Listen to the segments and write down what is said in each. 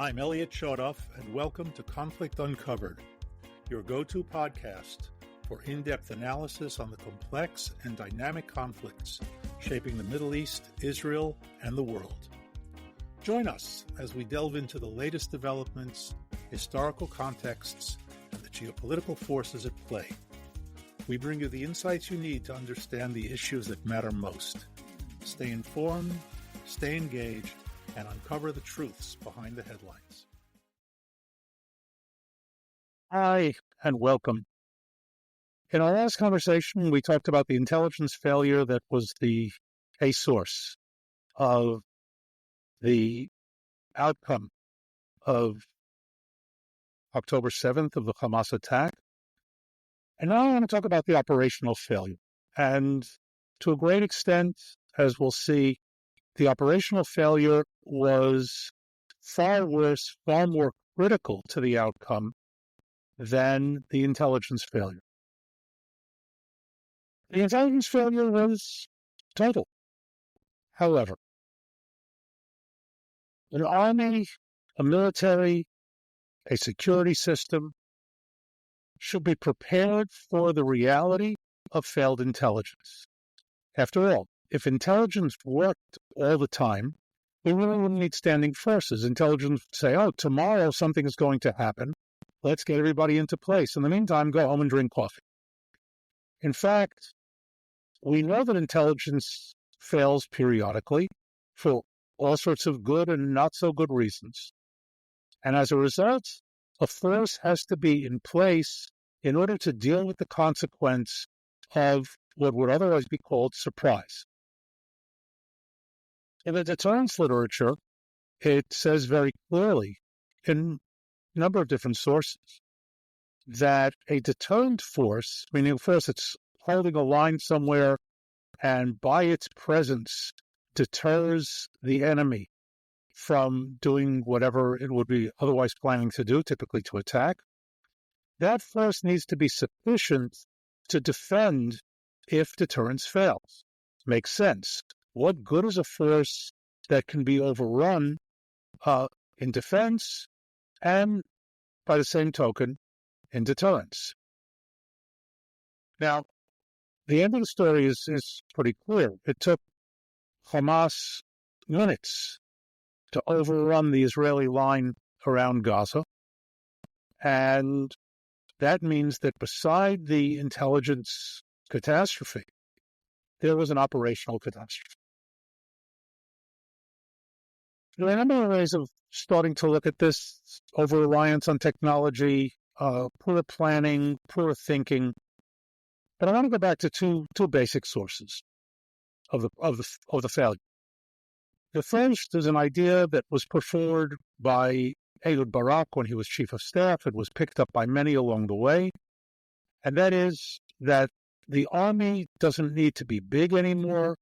I'm Elliot Chodoff, and welcome to Conflict Uncovered, your go-to podcast for in-depth analysis on the complex and dynamic conflicts shaping the Middle East, Israel, and the world. Join us as we delve into the latest developments, historical contexts, and the geopolitical forces at play. We bring you the insights you need to understand the issues that matter most. Stay informed, stay engaged, and uncover the truths behind the headlines. Hi, and welcome. In our last conversation, we talked about the intelligence failure that was a source of the outcome of October 7th of the Hamas attack. And now I want to talk about the operational failure. And to a great extent, as we'll see, the operational failure was far worse, far more critical to the outcome than the intelligence failure. The intelligence failure was total. However, an army, a military, a security system should be prepared for the reality of failed intelligence. After all, if intelligence worked all the time, we really wouldn't need standing forces. Intelligence would say, oh, tomorrow something is going to happen. Let's get everybody into place. In the meantime, go home and drink coffee. In fact, we know that intelligence fails periodically for all sorts of good and not so good reasons. And as a result, a force has to be in place in order to deal with the consequence of what would otherwise be called surprise. In the deterrence literature, it says very clearly in a number of different sources that a deterrent force, meaning a force that's holding a line somewhere and by its presence deters the enemy from doing whatever it would be otherwise planning to do, typically to attack, that force needs to be sufficient to defend if deterrence fails. Makes sense. What good is a force that can be overrun in defense and, by the same token, in deterrence? Now, the end of the story is pretty clear. It took Hamas minutes to overrun the Israeli line around Gaza, and that means that beside the intelligence catastrophe, there was an operational catastrophe. There are a number of ways of starting to look at this: over-reliance on technology, poor planning, poor thinking. But I want to go back to two basic sources of the failure. The first is an idea that was put forward by Ehud Barak when he was chief of staff. It was picked up by many along the way, and that is that the army doesn't need to be big anymore.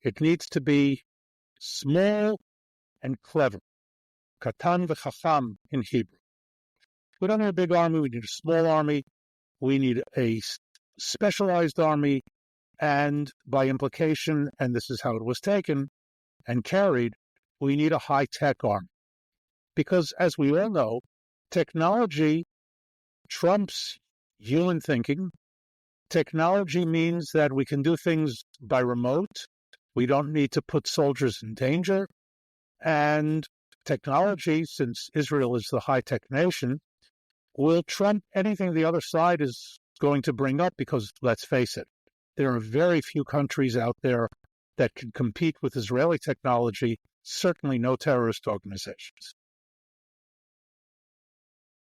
It needs to be small and clever. Katan v'chacham in Hebrew. We don't need a big army. We need a small army. We need a specialized army. And by implication, and this is how it was taken and carried, we need a high-tech army. Because as we all know, technology trumps human thinking. Technology means that we can do things by remote. We don't need to put soldiers in danger. And technology, since Israel is the high-tech nation, will trump anything the other side is going to bring up because, let's face it, there are very few countries out there that can compete with Israeli technology, certainly no terrorist organizations.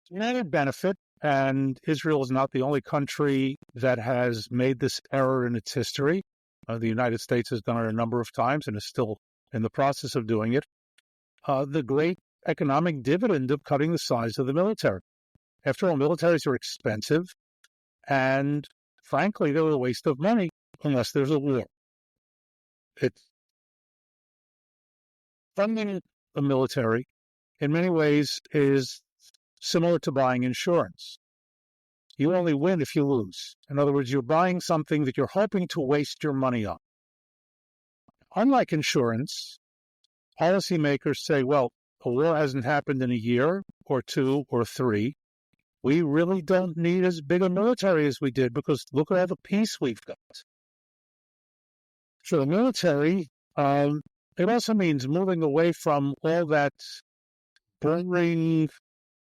Another benefit, and Israel is not the only country that has made this error in its history. The United States has done it a number of times and is still in the process of doing it. The great economic dividend of cutting the size of the military. After all, militaries are expensive, and frankly, they're a waste of money unless there's a war. Funding the military, in many ways, is similar to buying insurance. You only win if you lose. In other words, you're buying something that you're hoping to waste your money on. Unlike insurance, policymakers say, well, a war hasn't happened in a year or two or three, we really don't need as big a military as we did, because look at all the peace we've got. So the military, it also means moving away from all that boring,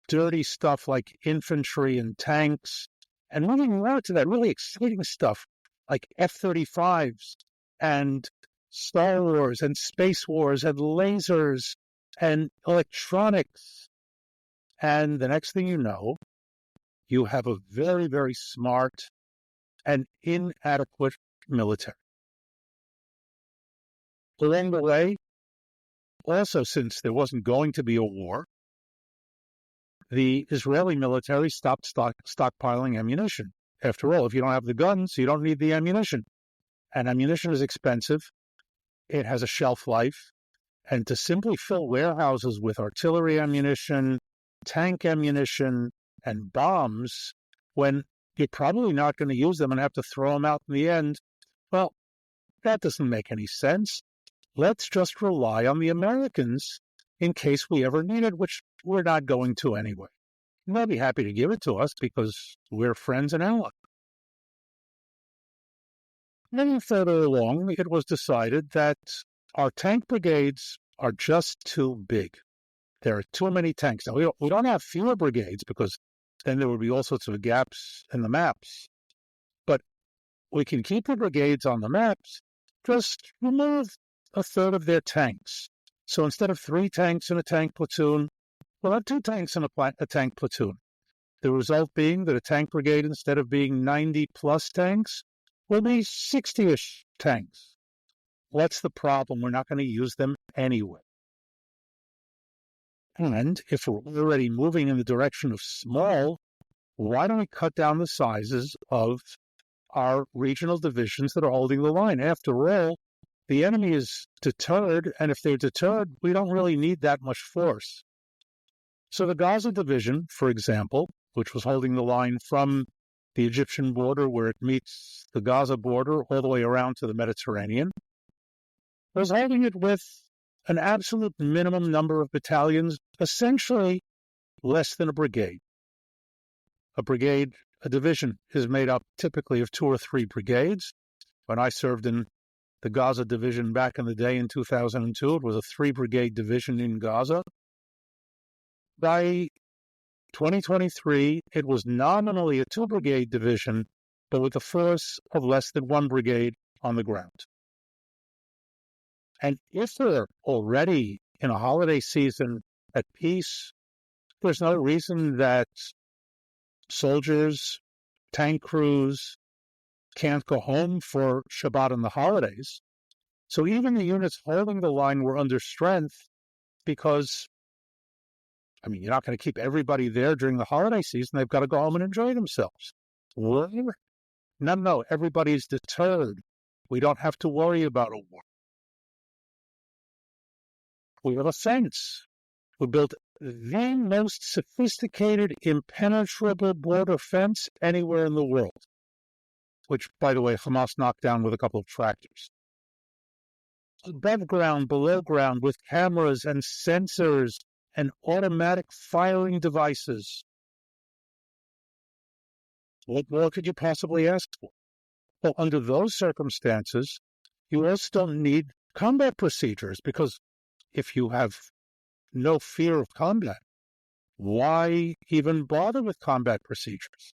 dirty stuff like infantry and tanks, and moving more to that really exciting stuff like F-35s and Star Wars and Space Wars and lasers and electronics. And the next thing you know, you have a very, very smart and inadequate military. Along the way, also, since there wasn't going to be a war, the Israeli military stopped stockpiling ammunition. After all, if you don't have the guns, you don't need the ammunition. And ammunition is expensive. It has a shelf life. And to simply fill warehouses with artillery ammunition, tank ammunition, and bombs, when you're probably not going to use them and have to throw them out in the end, well, that doesn't make any sense. Let's just rely on the Americans in case we ever need it, which we're not going to anyway. And they'll be happy to give it to us because we're friends and allies. Then further along, it was decided that our tank brigades are just too big. There are too many tanks. Now, we don't have fewer brigades, because then there would be all sorts of gaps in the maps. But we can keep the brigades on the maps, just remove a third of their tanks. So instead of 3 tanks in a tank platoon, we'll have 2 tanks in a tank platoon. The result being that a tank brigade, instead of being 90-plus tanks, will be 60-ish tanks. What's the problem? We're not going to use them anyway. And if we're already moving in the direction of small, why don't we cut down the sizes of our regional divisions that are holding the line? After all, the enemy is deterred, and if they're deterred, we don't really need that much force. So the Gaza division, for example, which was holding the line from the Egyptian border where it meets the Gaza border all the way around to the Mediterranean, was holding it with an absolute minimum number of battalions, essentially less than a brigade. A division is made up typically of 2 or 3 brigades. When I served in the Gaza division back in the day in 2002, it was a 3-brigade division in Gaza. By 2023, it was nominally a 2-brigade division, but with a force of less than 1 brigade on the ground. And if they're already in a holiday season at peace, there's no reason that soldiers, tank crews can't go home for Shabbat and the holidays. So even the units holding the line were under strength because, you're not going to keep everybody there during the holiday season. They've got to go home and enjoy themselves. War? No, everybody's deterred. We don't have to worry about a war. We have a fence. We built the most sophisticated, impenetrable border fence anywhere in the world, which, by the way, Hamas knocked down with a couple of tractors. Above ground, below ground, with cameras and sensors and automatic firing devices. What more could you possibly ask for? Well, under those circumstances, you also don't need combat procedures, because if you have no fear of combat, why even bother with combat procedures?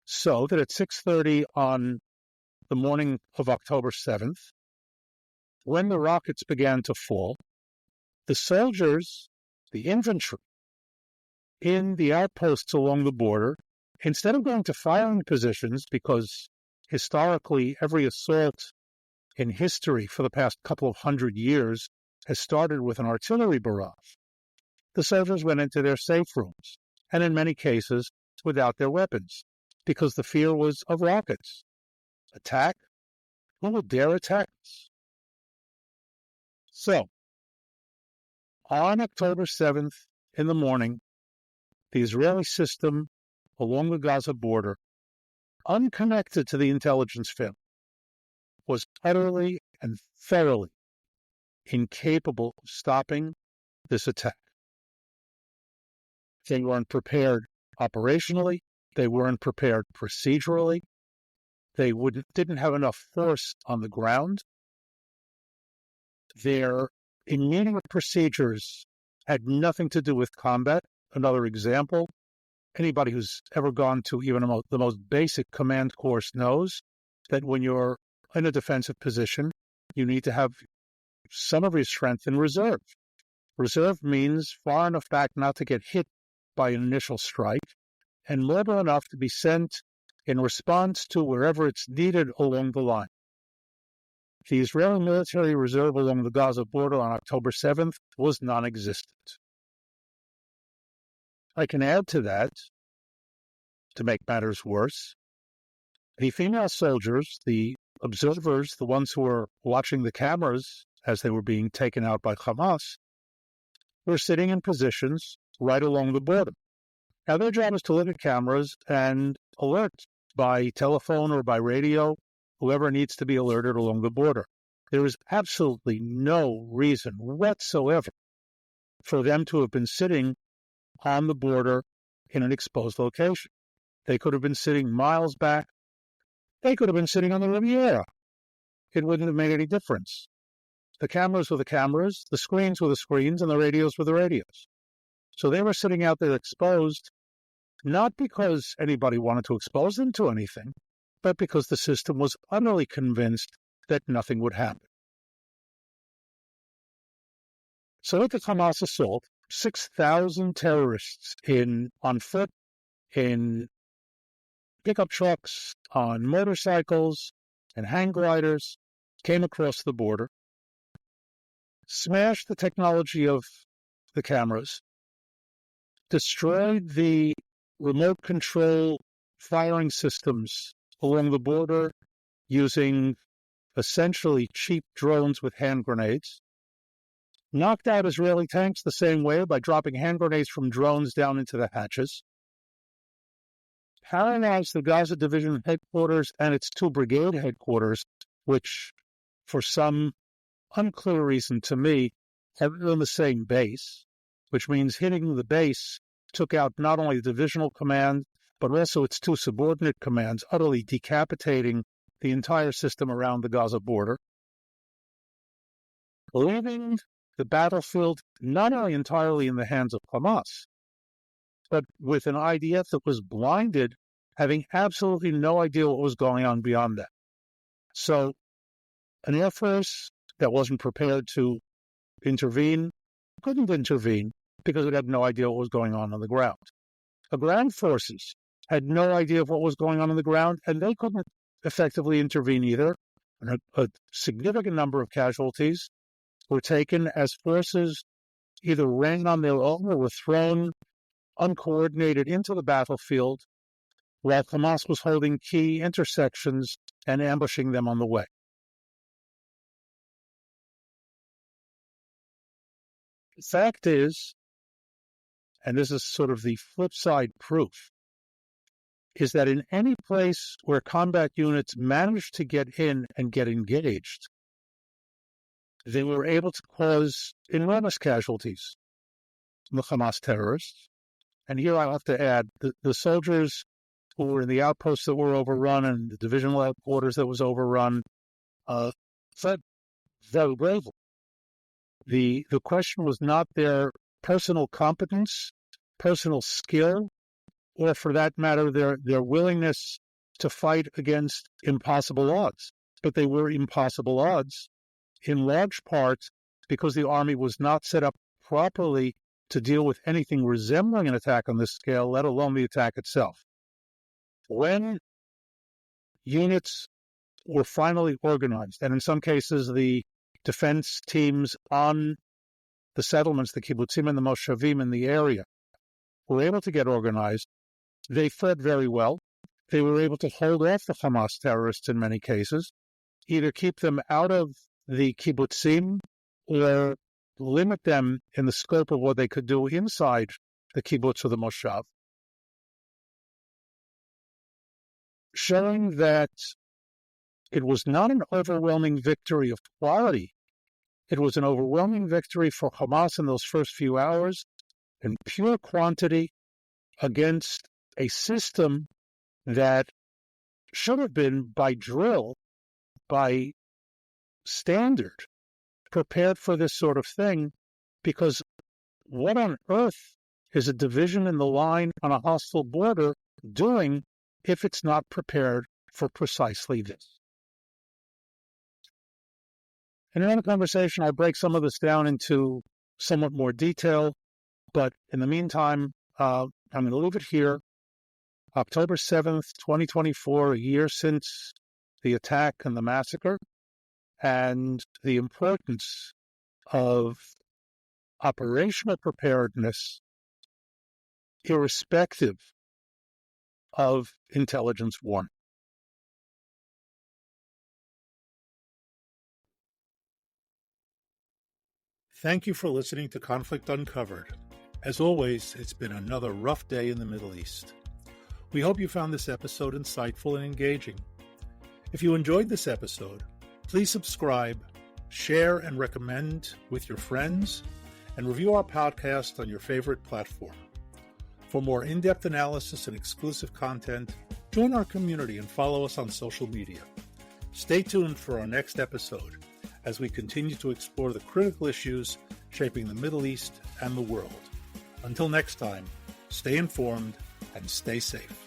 So that at 6:30 on the morning of October 7th, when the rockets began to fall, the soldiers, the infantry, in the outposts along the border, instead of going to firing positions, because historically every assault in history for the past couple of 100 years has started with an artillery barrage, the soldiers went into their safe rooms, and in many cases without their weapons, because the fear was of rockets. Attack? Who will dare attack us? So, on October 7th in the morning, the Israeli system along the Gaza border, unconnected to the intelligence field, was utterly and thoroughly incapable of stopping this attack. They weren't prepared operationally. They weren't prepared procedurally. They didn't have enough force on the ground. Their immediate procedures had nothing to do with combat. Another example, anybody who's ever gone to even the most basic command course knows that when you're in a defensive position, you need to have some of your strength in reserve. Reserve means far enough back not to get hit by an initial strike, and mobile enough to be sent in response to wherever it's needed along the line. The Israeli military reserve along the Gaza border on October 7th was non-existent. I can add to that, to make matters worse, the female soldiers, the observers, the ones who were watching the cameras as they were being taken out by Hamas, were sitting in positions right along the border. Now, their job is to look at cameras and alert by telephone or by radio whoever needs to be alerted along the border. There is absolutely no reason whatsoever for them to have been sitting on the border in an exposed location. They could have been sitting miles back. They could have been sitting on the Riviera. It wouldn't have made any difference. The cameras were the cameras, the screens were the screens, and the radios were the radios. So they were sitting out there exposed, not because anybody wanted to expose them to anything, but because the system was utterly convinced that nothing would happen. So at the Hamas assault, 6,000 terrorists on foot, in pickup trucks, on motorcycles, and hang gliders came across the border, smashed the technology of the cameras, destroyed the remote control firing systems along the border using essentially cheap drones with hand grenades, knocked out Israeli tanks the same way by dropping hand grenades from drones down into the hatches, paralyzed the Gaza Division headquarters and its 2 brigade headquarters, which, for some unclear reason to me, are on the same base, which means hitting the base took out not only the divisional command, but also its 2 subordinate commands, utterly decapitating the entire system around the Gaza border, leaving the battlefield not only entirely in the hands of Hamas, but with an IDF that was blinded, having absolutely no idea what was going on beyond that. So an Air Force that wasn't prepared to intervene couldn't intervene because it had no idea what was going on the ground. The ground forces had no idea of what was going on the ground, and they couldn't effectively intervene either. And a significant number of casualties were taken as forces either ran on their own or were thrown uncoordinated into the battlefield while Hamas was holding key intersections and ambushing them on the way. The fact is, and this is sort of the flip side proof, is that in any place where combat units managed to get in and get engaged, they were able to cause enormous casualties from the Hamas terrorists. And here I'll have to add, the soldiers who were in the outposts that were overrun and the divisional headquarters that was overrun fled very bravely. The question was not their personal competence, personal skill, or for that matter, their willingness to fight against impossible odds. But they were impossible odds in large part because the army was not set up properly to deal with anything resembling an attack on this scale, let alone the attack itself. When units were finally organized, and in some cases the defense teams on the settlements, the kibbutzim and the moshavim in the area, were able to get organized, they fled very well. They were able to hold off the Hamas terrorists in many cases, either keep them out of the kibbutzim or limit them in the scope of what they could do inside the kibbutz or the moshav, showing that it was not an overwhelming victory of quality. It was an overwhelming victory for Hamas in those first few hours, in pure quantity against a system that should have been, by drill, by standard, prepared for this sort of thing, because what on earth is a division in the line on a hostile border doing if it's not prepared for precisely this? In another conversation, I break some of this down into somewhat more detail, but in the meantime, I'm going to leave it here. October 7th, 2024, a year since the attack and the massacre, and the importance of operational preparedness, irrespective of intelligence warning. Thank you for listening to Conflict Uncovered. As always, it's been another rough day in the Middle East. We hope you found this episode insightful and engaging. If you enjoyed this episode, please subscribe, share and recommend with your friends, and review our podcast on your favorite platform. For more in-depth analysis and exclusive content, join our community and follow us on social media. Stay tuned for our next episode as we continue to explore the critical issues shaping the Middle East and the world. Until next time, stay informed and stay safe.